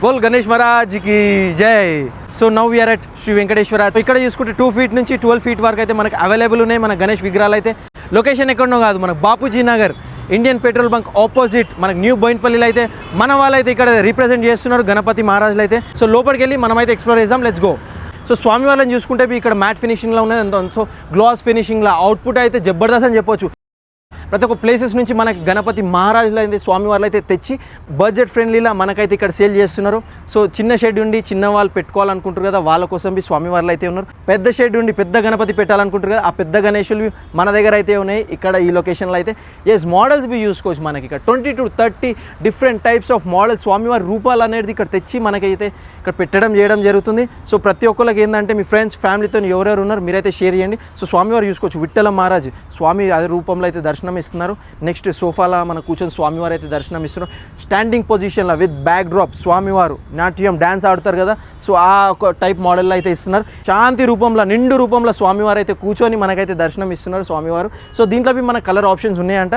బోల్ గణేష్ మహారాజ్కి జై. So now we are at Sri Venkateswara. ఇక్కడ చూసుకుంటే 2 feet నుంచి 12 feet వరకు అయితే మనకు అవైలబుల్ ఉన్నాయి మన గణేష్ విగ్రహాలు అయితే. లొకేషన్ ఎక్కడనో కాదు, మనకు Bapuji Nagar Indian petrol bunk opposite మనకు న్యూ బోయిన్పల్లిలో అయితే మన వాళ్ళైతే ఇక్కడ రిప్రజెంట్ చేస్తున్నారు గణపతి మహారాజులు అయితే. సో లోపలికి వెళ్ళి మనమైతే ఎక్స్ప్లోర్ చేద్దాం, లెట్స్ గో. సో స్వామి వాళ్ళని చూసుకుంటే ఇక్కడ మ్యాట్ ఫినిషింగ్లో ఉన్నది, సో గ్లాస్ ఫినిషింగ్లో అవుట్పుట్ అయితే జబర్దస్త్ అని చెప్పొచ్చు. ప్రతి ఒక్క ప్లేసెస్ నుంచి మనకి గణపతి మహారాజులు అయితే స్వామి వాళ్ళు అయితే తెచ్చి బడ్జెట్ ఫ్రెండ్లీలా మనకైతే ఇక్కడ సేల్ చేస్తున్నారు. సో చిన్న షెడ్ ఉండి చిన్న వాళ్ళు పెట్టుకోవాలనుకుంటారు కదా, వాళ్ళ కోసం స్వామి వాళ్ళు అయితే ఉన్నారు. పెద్ద షెడ్ ఉండి పెద్ద గణపతి పెట్టాలనుకుంటారు కదా, ఆ పెద్ద గణేశులు మన దగ్గర అయితే ఉన్నాయి ఇక్కడ ఈ లొకేషన్లో అయితే. మోడల్స్ చూసుకోవచ్చు. మనకి ఇక్కడ 20 to 30 different types of models స్వామివారి రూపాలు అనేది ఇక్కడ తెచ్చి మనకైతే ఇక్కడ పెట్టడం చేయడం జరుగుతుంది. సో ప్రతి ఒక్కరికి ఏంటంటే మీ ఫ్రెండ్స్ ఫ్యామిలీతో ఎవరెవరు ఉన్నారు మీరైతే షేర్ చేయండి. సో స్వామివారు చూసుకోవచ్చు, విఠ్ఠల మహారాజ్ స్వామి అదే రూపంలో అయితే దర్శనం ఇస్తున్నారు. నెక్స్ట్ సోఫాలో మన కూర్చొని స్వామివారు అయితే దర్శనం ఇస్తున్నారు. స్టాండింగ్ పొజిషన్లో విత్ బ్యాక్ డ్రాప్ స్వామివారు నాట్యం డ్యాన్స్ ఆడుతారు కదా, సో ఆ ఒక టైప్ మోడల్లో అయితే ఇస్తున్నారు. శాంతి రూపంలో నిండు రూపంలో స్వామివారు అయితే కూర్చొని మనకైతే దర్శనం ఇస్తున్నారు స్వామివారు. సో దీంట్లో మన కలర్ ఆప్షన్స్ ఉన్నాయంట.